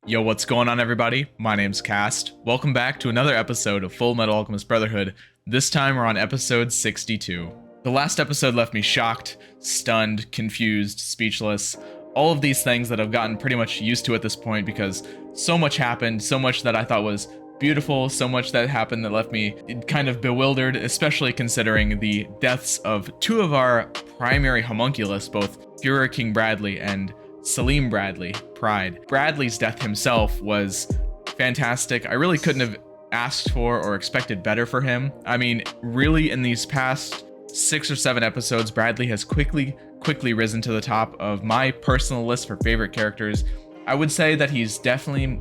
Yo, what's going on, everybody? My name's Cast. Welcome back to another episode of Fullmetal Alchemist Brotherhood. This time we're on episode 62. The last episode left me shocked, stunned, confused, speechless. All of these things that I've gotten pretty much used to at this point because so much happened, so much that I thought was beautiful, so much that happened that left me kind of bewildered, especially considering the deaths of two of our primary homunculus, both Führer King Bradley and Salim Bradley, Pride. Bradley's death himself was fantastic. I really couldn't have asked for or expected better for him. I mean, really, in these past 6 or 7 episodes, Bradley has quickly risen to the top of my personal list for favorite characters. I would say that he's definitely,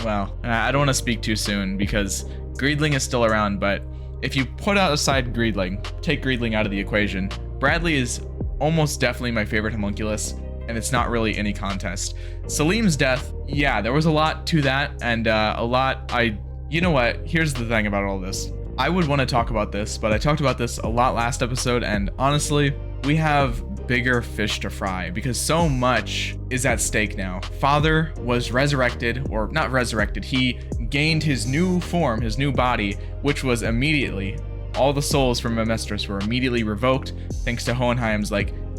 well, I don't want to speak too soon because Greedling is still around, but if you put aside Greedling, take Greedling out of the equation, Bradley is almost definitely my favorite homunculus, and it's not really any contest. Salim's death, yeah, there was a lot to that, and you know what, here's the thing about all this. I would want to talk about this, but I talked about this a lot last episode, and honestly, we have bigger fish to fry because so much is at stake now. Father was resurrected, or not resurrected, he gained his new form, his new body, which was immediately, all the souls from Memestris were immediately revoked thanks to Hohenheim's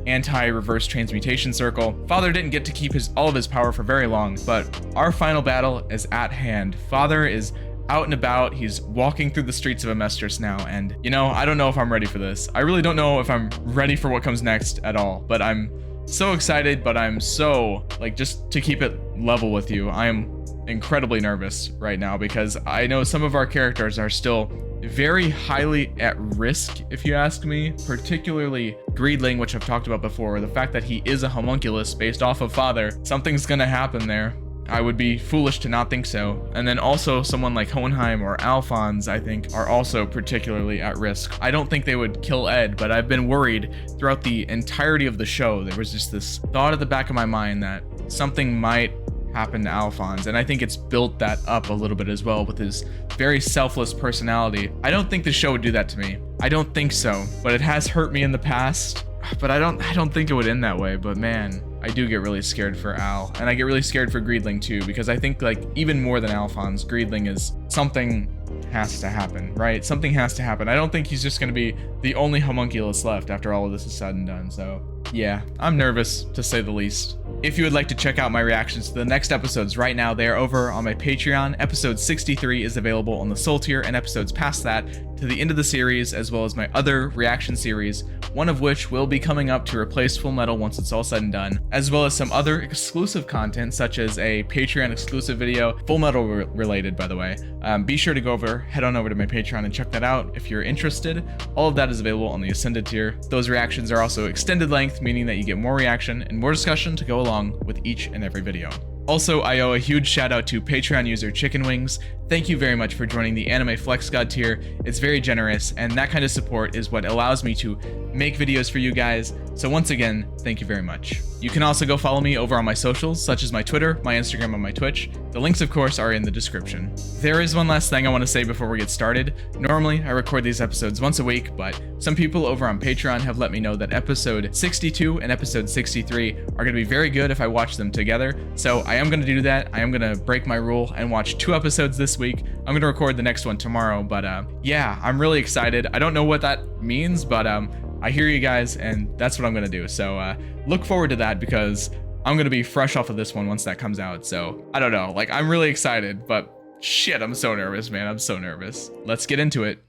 anti-reverse transmutation circle. Father didn't get to keep all of his power for very long, but our final battle is at hand. Father is out and about, he's walking through the streets of Memestris now, and you know, I don't know if I'm ready for this. I really don't know if I'm ready for what comes next at all, but I'm so excited, but I'm so, just to keep it level with you, I am incredibly nervous right now because I know some of our characters are still very highly at risk, if you ask me, particularly Greedling, which I've talked about before. The fact that he is a homunculus based off of Father, something's gonna happen there. I would be foolish to not think so. And then also someone like Hohenheim or Alphonse, I think, are also particularly at risk. I don't think they would kill Ed, but I've been worried throughout the entirety of the show. There was just this thought at the back of my mind that something might happen to Alphonse, and I think it's built that up a little bit as well with his very selfless personality. I don't think the show would do that to me. I don't think so, but it has hurt me in the past. But I don't think it would end that way. But man, I do get really scared for Al, and I get really scared for Greedling too, because I think even more than Alphonse, Greedling is something has to happen, right? Something has to happen. I don't think he's just going to be the only homunculus left after all of this is said and done. So yeah, I'm nervous to say the least. If you would like to check out my reactions to the next episodes right now, they are over on my Patreon. Episode 63 is available on the Soul tier, and episodes past that to the end of the series, as well as my other reaction series, one of which will be coming up to replace Fullmetal once it's all said and done, as well as some other exclusive content, such as a Patreon exclusive video, Fullmetal related, by the way. Be sure to head on over to my Patreon and check that out if you're interested. All of that is available on the Ascended tier. Those reactions are also extended length, meaning that you get more reaction and more discussion to go along with each and every video. Also, I owe a huge shout out to Patreon user Chicken Wings. Thank you very much for joining the Anime Flex God tier. It's very generous, and that kind of support is what allows me to make videos for you guys. So once again, thank you very much. You can also go follow me over on my socials, such as my Twitter, my Instagram, and my Twitch. The links, of course, are in the description. There is one last thing I want to say before we get started. Normally, I record these episodes once a week, but some people over on Patreon have let me know that episode 62 and episode 63 are going to be very good if I watch them together. So I am going to do that. I am going to break my rule and watch 2 episodes this week. I'm going to record the next one tomorrow, but yeah, I'm really excited. I don't know what that means, but I hear you guys, and that's what I'm going to do. So look forward to that because I'm going to be fresh off of this one once that comes out. So I don't know, I'm really excited, but shit, I'm so nervous, man. I'm so nervous. Let's get into it.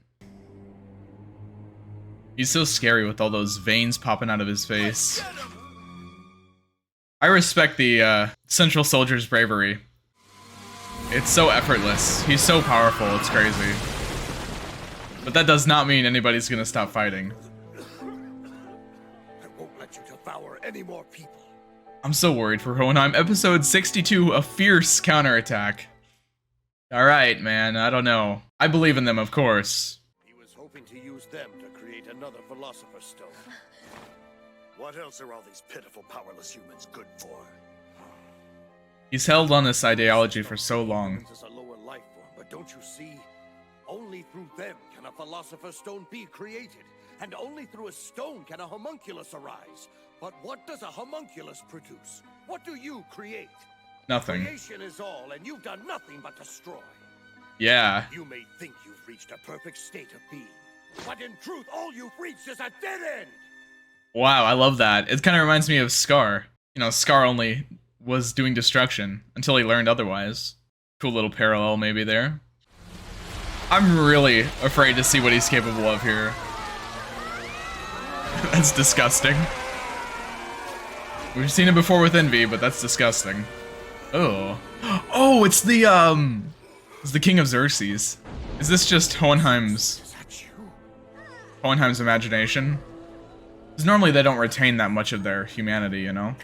He's so scary with all those veins popping out of his face. I respect the Central Soldier's bravery. It's so effortless. He's so powerful, it's crazy. But that does not mean anybody's gonna stop fighting. I won't let you devour any more people. I'm so worried for Hohenheim. Episode 62, a fierce counterattack. Alright, man, I don't know. I believe in them, of course. He was hoping to use them to create another Philosopher's Stone. What else are all these pitiful, powerless humans good for? He's held on this ideology for so long. This is a lower life form, but don't you see? Only through them can a Philosopher's Stone be created, and only through a stone can a homunculus arise. But what does a homunculus produce? What do you create? Nothing. Creation is all, and you've done nothing but destroy. Yeah. You may think you've reached a perfect state of being, but in truth, all you've reached is a dead end. Wow, I love that. It kind of reminds me of Scar. You know, Scar only was doing destruction until he learned otherwise. Cool little parallel maybe there. I'm really afraid to see what he's capable of here. That's disgusting. We've seen it before with Envy, but that's disgusting. Oh. Oh, it's the King of Xerxes. Is this just Hohenheim's imagination? Because normally they don't retain that much of their humanity, you know?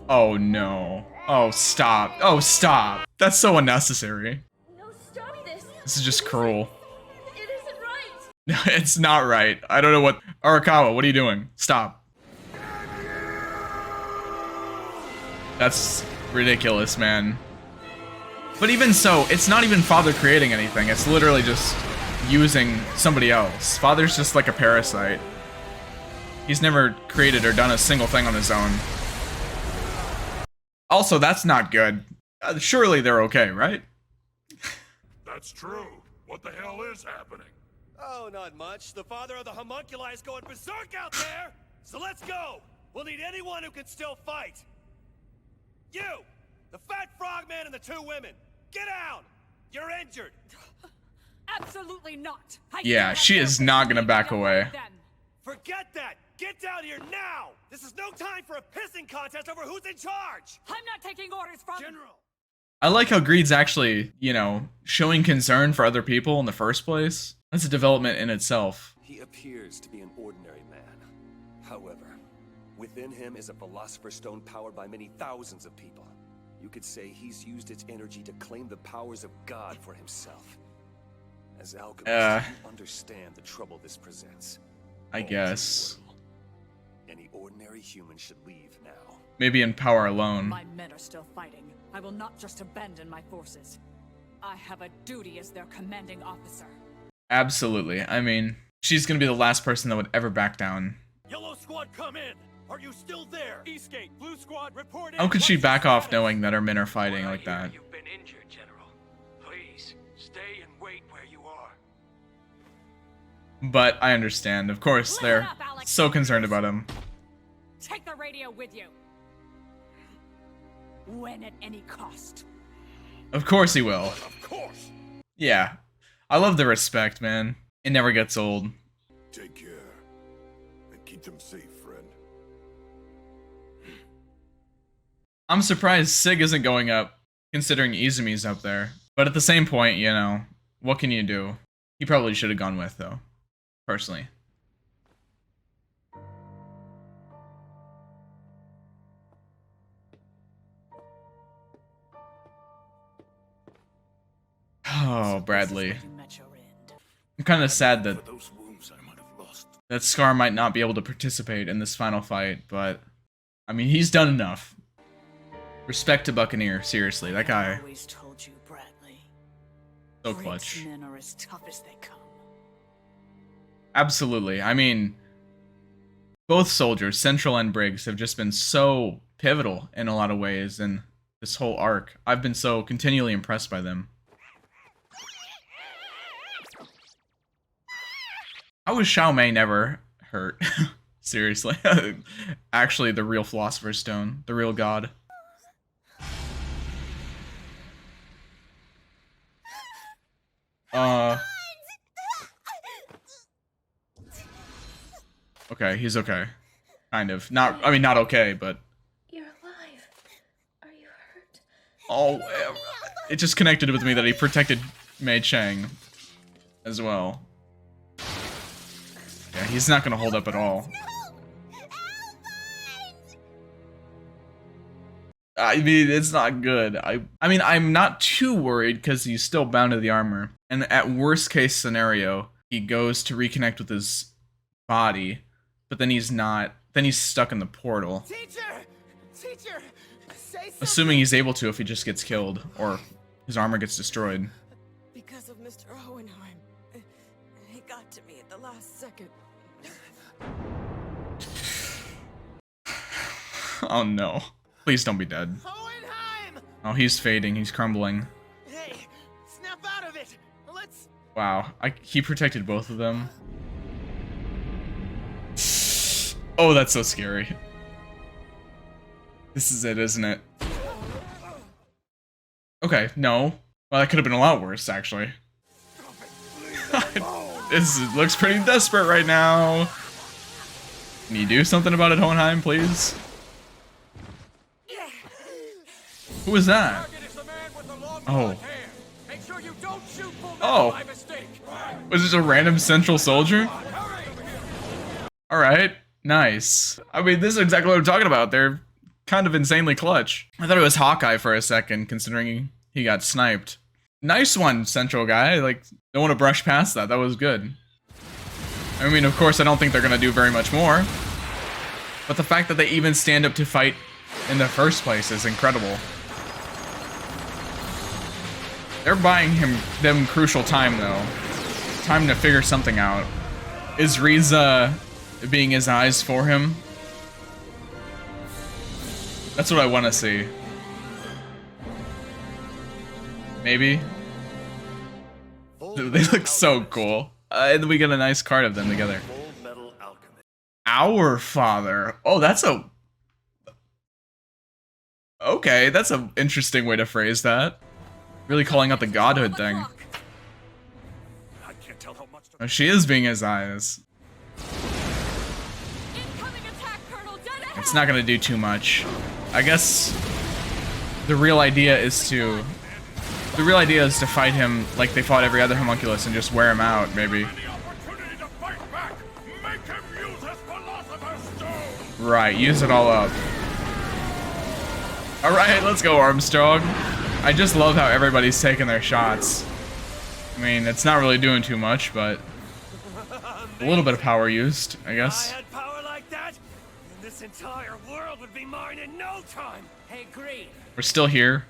Oh no. Oh, stop. Oh, stop. That's so unnecessary. No, stop this. This is just cruel. It isn't right. No, it's not right. I don't know what... Arakawa, what are you doing? Stop. That's ridiculous, man. But even so, it's not even Father creating anything. It's literally just using somebody else. Father's just like a parasite. He's never created or done a single thing on his own. Also, that's not good. Surely they're okay, right? That's true. What the hell is happening? Oh, not much. The father of the homunculi is going berserk out there! So let's go! We'll need anyone who can still fight! You! The fat frogman and the two women! Get out! You're injured! Absolutely not. Yeah, she is not gonna back away. Forget that! Get down here now! This is no time for a pissing contest over who's in charge! I'm not taking orders from General! I like how Greed's actually, you know, showing concern for other people in the first place. That's a development in itself. He appears to be an ordinary man. However, within him is a philosopher's stone powered by many thousands of people. You could say he's used its energy to claim the powers of God for himself. As alchemists, you understand the trouble this presents. I guess. Any ordinary human should leave now. Maybe in power alone. My men are still fighting. I will not just abandon my forces. I have a duty as their commanding officer. Absolutely. I mean, she's gonna be the last person that would ever back down. Yellow squad, come in! Are you still there? Eastgate, blue squad, report in! How could she What's your back off status? knowing that her men are fighting like I that? hear you've been injured, General. Please, stay and wait where you are. But I understand. Of course, Listen they're up, Alex. so concerned about him. Take the radio with you. Win at any cost. Of course he will. Of course. Yeah. I love the respect, man. It never gets old. Take care. And keep them safe, friend. I'm surprised Sig isn't going up, considering Izumi's up there. But at the same point, you know, what can you do? He probably should have gone with, though. Personally. Oh, Bradley. I'm kind of sad that For those wounds I might have lost. Scar might not be able to participate in this final fight, but I mean, he's done enough. Respect to Buccaneer, seriously, that guy, Always told you, Bradley. so clutch. Men are as tough as they come. Absolutely. I mean, both soldiers, Central and Briggs, have just been so pivotal in a lot of ways in this whole arc. I've been so continually impressed by them. How was Xiao Mei never hurt? Seriously. Actually, the real Philosopher's Stone. The real god. Okay, he's okay. Kind of. Not, I mean, not okay, but... You're alive. Are you hurt? Oh, it just connected with me that he protected Mei Chang as well. Yeah, he's not gonna hold up at all. I mean, it's not good. I mean, I'm not too worried because he's still bound to the armor. And at worst case scenario, he goes to reconnect with his body, but then he's not. Then he's stuck in the portal. Teacher! Teacher! Say something! Assuming he's able to if he just gets killed or his armor gets destroyed. Because of Mr. Hohenheim. He got to me at the last second. Oh no. Please don't be dead. Hohenheim! Oh, he's fading. He's crumbling. Hey, snap out of it. Let's. Wow. He protected both of them. Oh, that's so scary. This is it, isn't it? Okay, no. Well, that could have been a lot worse, actually. This looks pretty desperate right now. Can you do something about it, Hohenheim, please? Who is that? Oh. Oh. Was this a random central soldier? Alright, nice. I mean, this is exactly what I'm talking about. They're kind of insanely clutch. I thought it was Hawkeye for a second, considering he got sniped. Nice one, central guy. Like, don't want to brush past that. That was good. I mean, of course, I don't think they're going to do very much more. But the fact that they even stand up to fight in the first place is incredible. They're buying them crucial time, though. Time to figure something out. Is Riza being his eyes for him? That's what I want to see. Maybe. They look so cool. And we get a nice card of them together. Fullmetal Alchemist. Our Father. Oh, that's a... Okay, that's an interesting way to phrase that. Really calling out the godhood thing. I can't tell how much. Oh, she is being his eyes. Incoming attack, Colonel. Dead ahead. It's not gonna do too much. I guess the real idea is to fight him like they fought every other homunculus and just wear him out, maybe. Any opportunity to fight back, make him use his Philosopher's Stone. Right, use it all up. Alright, let's go, Armstrong. I just love how everybody's taking their shots. I mean, it's not really doing too much, but a little bit of power used, I guess. If I had power like that, then this entire world would be mine in no time. Hey, Green. We're still here.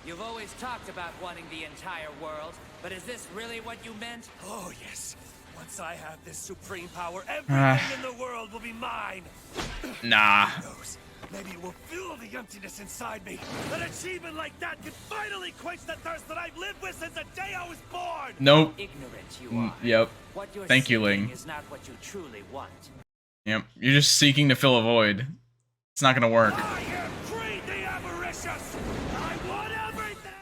You've always talked about wanting the entire world, but is this really what you meant? Oh, yes. Once I have this supreme power, everything in the world will be mine. Nah. Who knows? Maybe it will fill the emptiness inside me. An achievement like that could finally quench the thirst that I've lived with since the day I was born. Nope. Ignorant you are. Yep. What you're Thank you, seeking Ling. is not what you truly want. Yep. You're just seeking to fill a void. It's not gonna work. I am Creed the Avaricious. I want everything.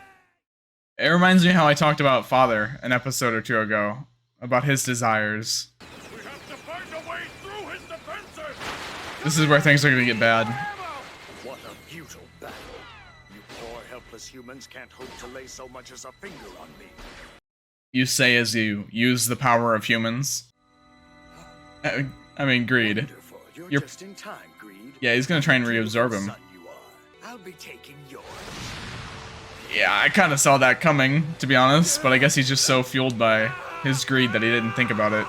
It reminds me how I talked about Father an episode or two ago. About his desires. We have to find a way through his defenses. This is where things are gonna get bad. What a futile battle. You poor helpless humans can't hope to lay so much as a finger on me. You say as you use the power of humans. I mean, greed. Wonderful. You're You're- just in time, Greed. Yeah, he's gonna try and reabsorb him. Son you are. I'll be taking yours. Yeah, I kind of saw that coming, to be honest, but I guess he's just so fueled by his greed that he didn't think about it.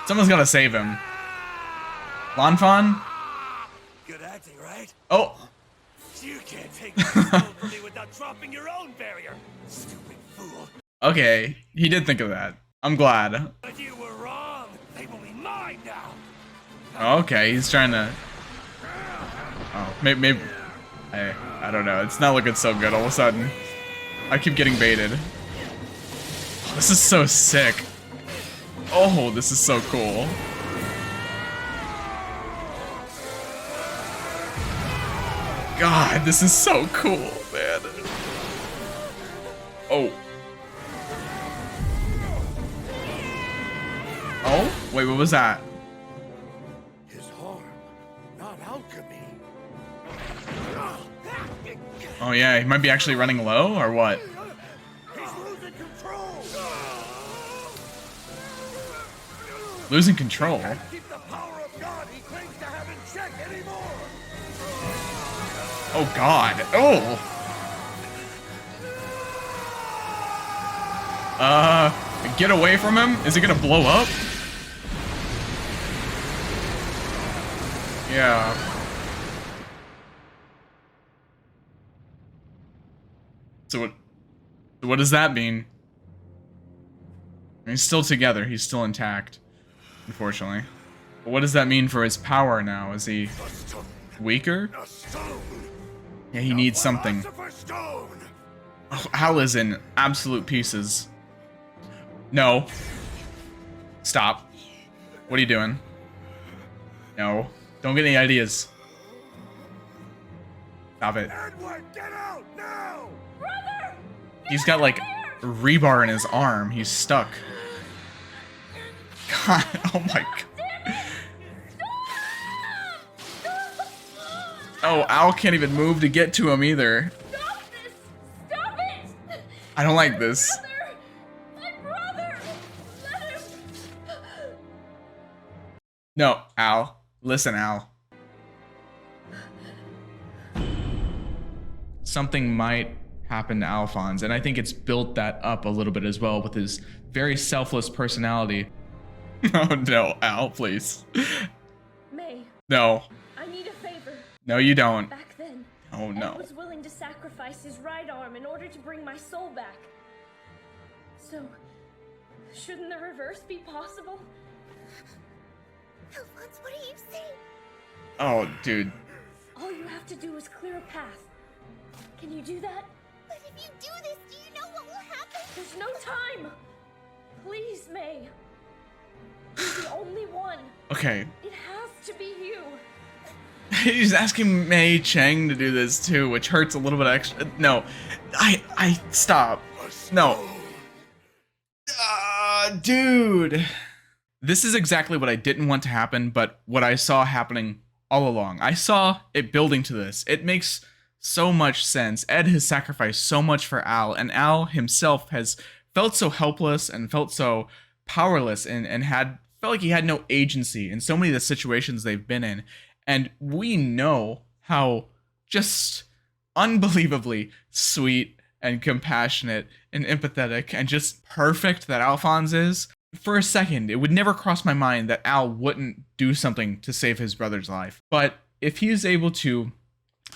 Someone's gotta save him. Lanfan? Good acting, right? Oh! You can't take this stone from me without dropping your own barrier. Stupid fool. Okay, he did think of that. I'm glad. But you were wrong. They will be mine now. Okay, he's trying to... Oh, maybe... I don't know. It's not looking so good all of a sudden. I keep getting baited. Oh, this is so sick. Oh, this is so cool. God, this is so cool, man. Oh. Oh? Wait, what was that? His harm, not alchemy. Oh yeah, he might be actually running low, or what? He's losing control. Losing control? Keep the power of God he claims to have in check anymore. Oh god. Oh! Get away from him? Is he gonna blow up? Yeah. So what does that mean? He's still together, he's still intact, unfortunately. But what does that mean for his power now? Is he weaker? A stone. Yeah, he needs something. Philosopher's Stone! Oh, Al is in absolute pieces. No. Stop. What are you doing? No. Don't get any ideas. Stop it. Edward, get out now! Brother! He's got like rebar in his arm. He's stuck. God, oh my god. Oh, Al can't even move to get to him either. Stop this! Stop it! I don't like this. Brother! My brother! Let him... No, Al. Listen, Al. Something might happen to Alphonse, and I think it's built that up a little bit as well with his very selfless personality. Oh no, Al, please. May, No. I need a favor. No, you don't. Back then, Oh no. Ed was willing to sacrifice his right arm in order to bring my soul back. So, shouldn't the reverse be possible? Alphonse, what are you saying? Oh, dude. All you have to do is clear a path. Can you do that? But if you do this, do you know what will happen? There's no time! Please, May. You're the only one. Okay. It has to be you. He's asking Mei Chang to do this too, which hurts a little bit extra. No. I stop. No. Dude. This is exactly what I didn't want to happen, but what I saw happening all along. I saw it building to this. It makes so much sense. Ed has sacrificed so much for Al, and Al himself has felt so helpless and felt so powerless and felt like he had no agency in so many of the situations they've been in. And we know how just unbelievably sweet and compassionate and empathetic and just perfect that Alphonse is. For a second, it would never cross my mind that Al wouldn't do something to save his brother's life. But if he's able to,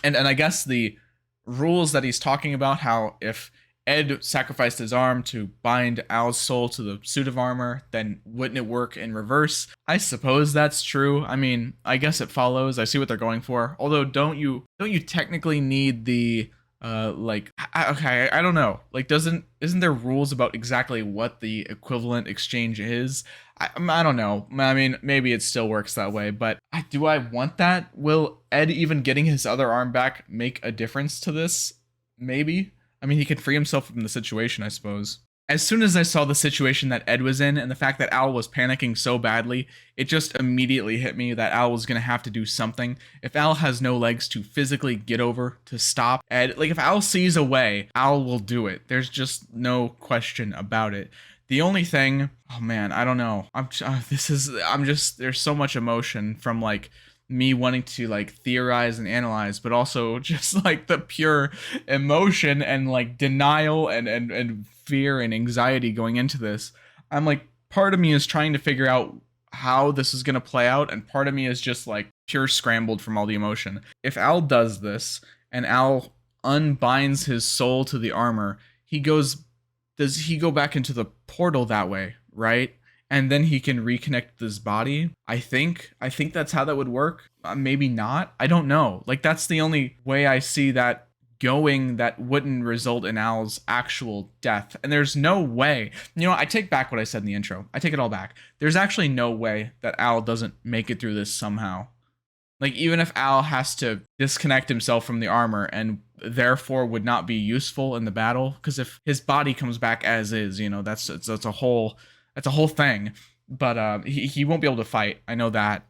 and I guess the rules that he's talking about, how if Ed sacrificed his arm to bind Al's soul to the suit of armor, then wouldn't it work in reverse? I suppose that's true. I mean, I guess it follows. I see what they're going for. Although, don't you technically need the okay, I don't know. Like, isn't there rules about exactly what the equivalent exchange is? I don't know. I mean, maybe it still works that way, but do I want that? Will Ed even getting his other arm back make a difference to this? Maybe. I mean, he could free himself from the situation, I suppose. As soon as I saw the situation that Ed was in and the fact that Al was panicking so badly, it just immediately hit me that Al was going to have to do something. If Al has no legs to physically get over to stop Ed, like if Al sees a way, Al will do it. There's just no question about it. The only thing, oh man, I don't know. There's so much emotion from like me wanting to like theorize and analyze, but also just like the pure emotion and like denial and fear and anxiety going into this. I'm like, part of me is trying to figure out how this is going to play out, and part of me is just like pure scrambled from all the emotion. If Al does this and Al unbinds his soul to the armor, does he go back into the portal that way, right? And then he can reconnect with his body. I think that's how that would work. Maybe not. I don't know. Like, that's the only way I see that going that wouldn't result in Al's actual death. And there's no way. You know, I take back what I said in the intro. I take it all back. There's actually no way that Al doesn't make it through this somehow. Like, even if Al has to disconnect himself from the armor and therefore would not be useful in the battle, because if his body comes back as is, you know, that's a whole thing. But he won't be able to fight. I know that.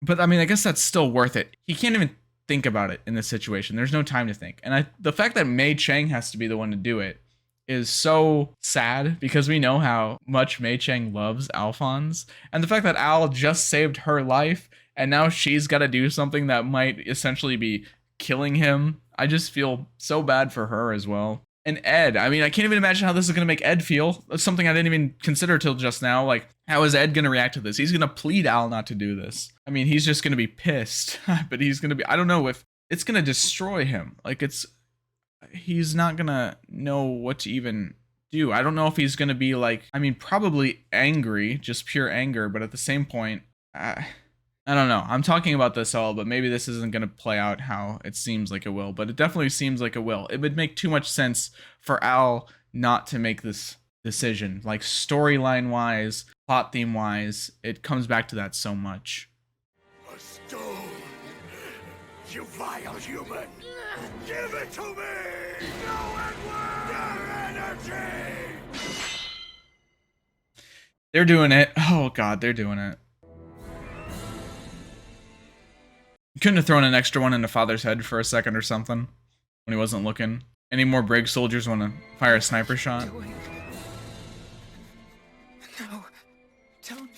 But I mean, I guess that's still worth it. He can't even think about it in this situation. There's no time to think. And the fact that Mei Chang has to be the one to do it is so sad, because we know how much Mei Chang loves Alphonse. And the fact that Al just saved her life and now she's got to do something that might essentially be killing him. I just feel so bad for her as well. And Ed, I mean, I can't even imagine how this is going to make Ed feel. That's something I didn't even consider till just now. Like, how is Ed going to react to this? He's going to plead Al not to do this. I mean, he's just going to be pissed, but he's going to be, I don't know if it's going to destroy him. Like, he's not going to know what to even do. I don't know if he's going to be like, I mean, probably angry, just pure anger, but at the same point, I I don't know. I'm talking about this all, but maybe this isn't going to play out how it seems like it will, but it definitely seems like it will. It would make too much sense for Al not to make this decision. Like, storyline wise, plot theme wise, it comes back to that so much. A stone! You vile human! Give it to me! Go and work! Your energy! They're doing it. Oh god, they're doing it. You couldn't have thrown an extra one into Father's head for a second or something when he wasn't looking. Any more Brig soldiers want to fire a sniper shot? No, don't.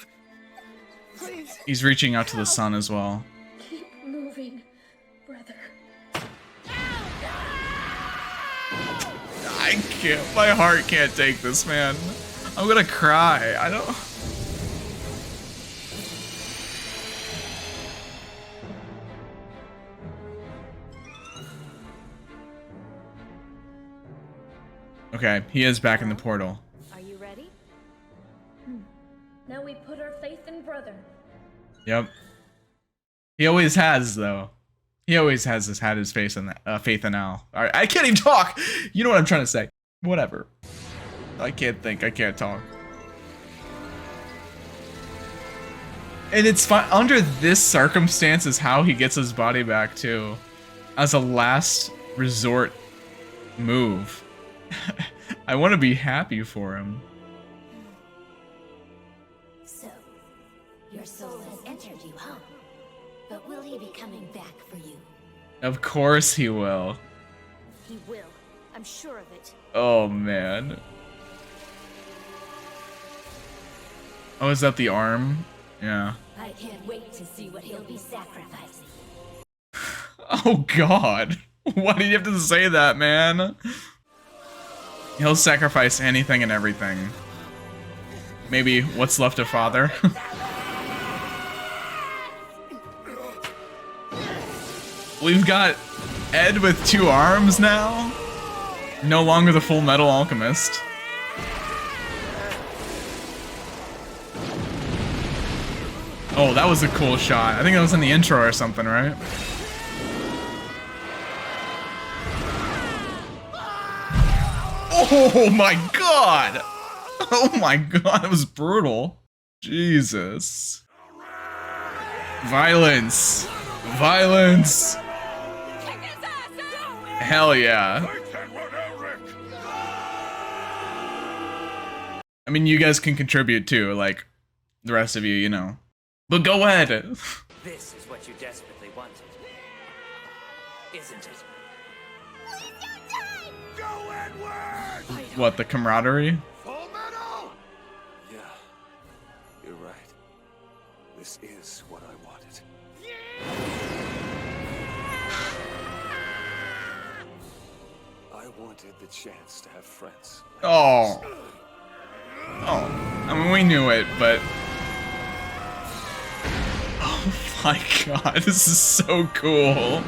Please. He's reaching out to the sun as well. Keep moving, brother. I can't. My heart can't take this, man. I'm gonna cry. I don't. Okay, he is back in the portal. Are you ready? Now we put our faith in brother. Yep. He always has, though. He always has had his faith in Al. All right, I can't even talk. You know what I'm trying to say. Whatever. I can't think. I can't talk. And it's fine. Under this circumstance is how he gets his body back, too. As a last resort move. I want to be happy for him. So, your soul has entered you, huh? But will he be coming back for you? Of course he will. He will. I'm sure of it. Oh, man. Oh, is that the arm? Yeah. I can't wait to see what he'll be sacrificing. Oh, God. Why do you have to say that, man? He'll sacrifice anything and everything. Maybe what's left of Father. We've got Ed with 2 arms now. No longer the Fullmetal Alchemist. Oh, that was a cool shot. I think that was in the intro or something, right? Oh my god! Oh my god, that was brutal. Jesus. Violence. Violence. Hell yeah. I mean, you guys can contribute too, like the rest of you, you know. But go ahead. This is what you desperately wanted, isn't it? Go and work! What, the camaraderie? Fullmetal! Yeah, you're right. This is what I wanted. I wanted the chance to have friends. Oh. Oh. I mean, we knew it, but... Oh my god, this is so cool.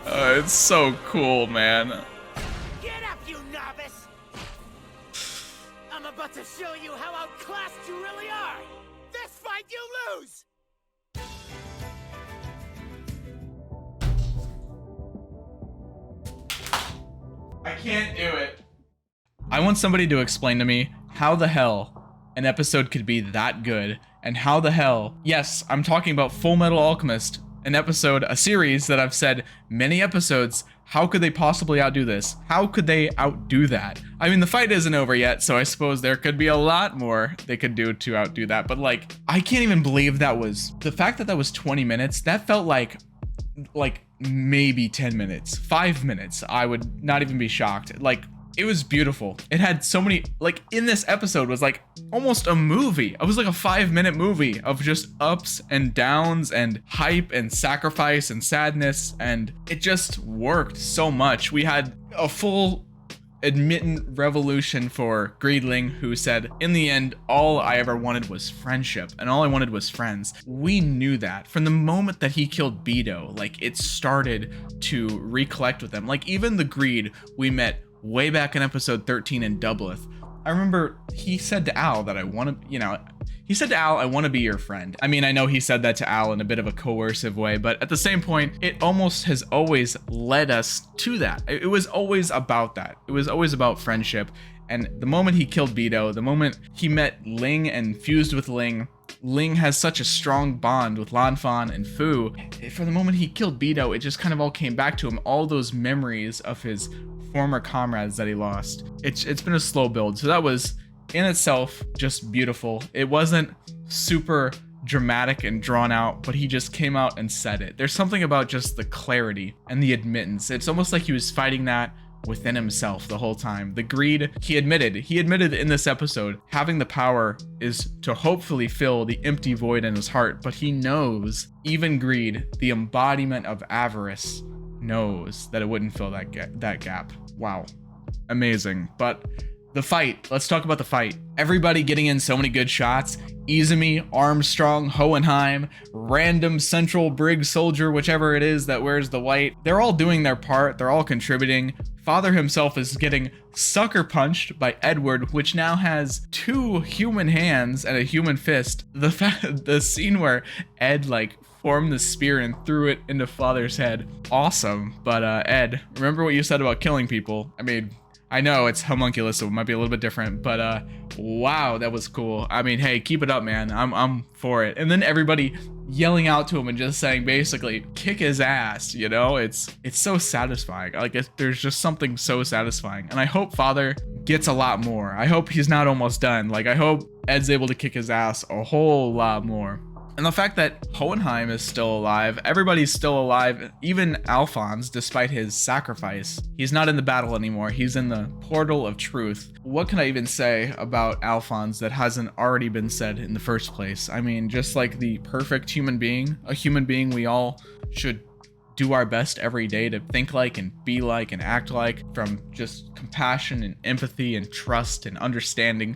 It's so cool, man. Get up, you novice! I'm about to show you how outclassed you really are! This fight you lose! I can't do it. I want somebody to explain to me how the hell an episode could be that good, and how the hell, yes, I'm talking about Fullmetal Alchemist, an episode, a series that I've said many episodes, how could they possibly outdo this? How could they outdo that? I mean, the fight isn't over yet, so I suppose there could be a lot more they could do to outdo that, but like, I can't even believe that was, the fact that that was 20 minutes, that felt like maybe 10 minutes, 5 minutes, I would not even be shocked. Like, it was beautiful. It had so many, like, in this episode was like almost a movie. It was like a 5-minute movie of just ups and downs and hype and sacrifice and sadness, and it just worked so much. We had a full admittent revolution for Greedling, who said, in the end, all I ever wanted was friendship, and all I wanted was friends. We knew that from the moment that he killed Beto. Like, it started to recollect with them. Like, even the greed we met way back in episode 13 in Doubleth. I remember he said to Al that I want to, you know, He said to Al, I want to be your friend. I mean, I know he said that to Al in a bit of a coercive way, but at the same point, it almost has always led us to that. It was always about that. It was always about friendship. And the moment he killed Beto, the moment he met Ling and fused with Ling, Ling has such a strong bond with Lanfan and Fu. For the moment he killed Beto, it just kind of all came back to him. All those memories of his former comrades that he lost. It's been a slow build. So that was in itself just beautiful. It wasn't super dramatic and drawn out, but he just came out and said it. There's something about just the clarity and the admittance. It's almost like he was fighting that within himself the whole time. The greed, he admitted in this episode, having the power is to hopefully fill the empty void in his heart, but he knows, even greed, the embodiment of avarice, knows that it wouldn't fill that gap. Wow, amazing. But the fight, let's talk about the fight. Everybody getting in so many good shots. Izumi, Armstrong, Hohenheim, random central brig soldier, whichever it is that wears the white. They're all doing their part. They're all contributing. Father himself is getting sucker punched by Edward, which now has 2 human hands and a human fist. The scene where Ed formed the spear and threw it into Father's head. Awesome. But Ed, remember what you said about killing people. I mean, I know it's homunculus, so it might be a little bit different, but wow, that was cool. I mean, hey, keep it up, man. I'm for it. And then everybody yelling out to him and just saying, basically, kick his ass, you know? It's so satisfying. There's just something so satisfying. And I hope Father gets a lot more. I hope he's not almost done. I hope Ed's able to kick his ass a whole lot more. And the fact that Hohenheim is still alive, everybody's still alive, even Alphonse, despite his sacrifice. He's not in the battle anymore. He's in the portal of truth. What can I even say about Alphonse that hasn't already been said in the first place? I mean, just like the perfect human being, a human being we all should do our best every day to think like and be like and act like, from just compassion and empathy and trust and understanding.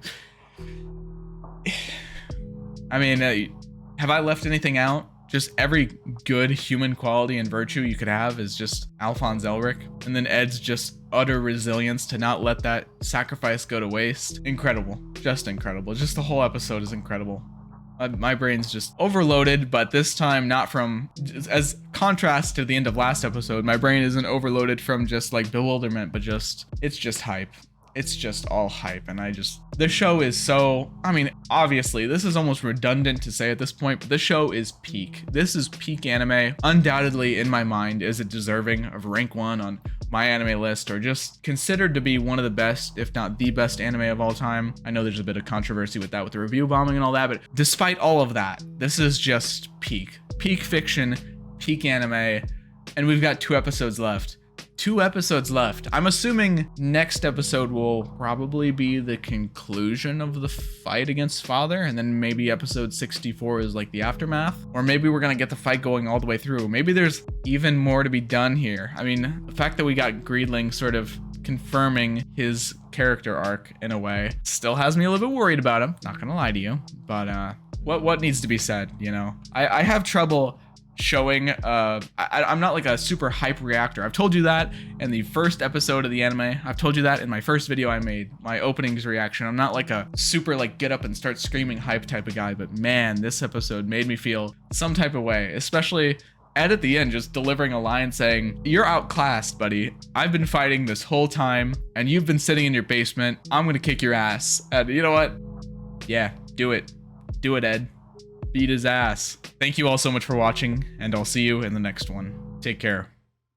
I mean, have I left anything out? Just every good human quality and virtue you could have is just Alphonse Elric. And then Ed's just utter resilience to not let that sacrifice go to waste. Incredible. Just incredible. Just the whole episode is incredible. My brain's just overloaded, but this time not from, as contrast to the end of last episode, my brain isn't overloaded from just bewilderment, but it's just hype. It's just all hype, and the show is so, I mean, obviously, this is almost redundant to say at this point, but the show is peak. This is peak anime. Undoubtedly, in my mind, is it deserving of rank 1 on my anime list, or just considered to be one of the best, if not the best anime of all time. I know there's a bit of controversy with that, with the review bombing and all that, but despite all of that, this is just peak. Peak fiction, peak anime, and we've got 2 episodes left. 2 episodes left. I'm assuming next episode will probably be the conclusion of the fight against Father, and then maybe episode 64 is the aftermath, or maybe we're gonna get the fight going all the way through. Maybe there's even more to be done here. I mean, the fact that we got Greedling sort of confirming his character arc in a way still has me a little bit worried about him, not gonna lie to you, but what needs to be said, you know? I have trouble showing I'm not a super hype reactor. I've told you that in the first episode of the anime. I've told you that in my first video I made, my openings reaction. I'm not a super get up and start screaming hype type of guy, but man, this episode made me feel some type of way, especially Ed at the end just delivering a line saying, "You're outclassed, buddy. I've been fighting this whole time and you've been sitting in your basement. I'm gonna kick your ass." And you know what? Yeah, do it, Ed. Beat his ass. Thank you all so much for watching, and I'll see you in the next one. Take care.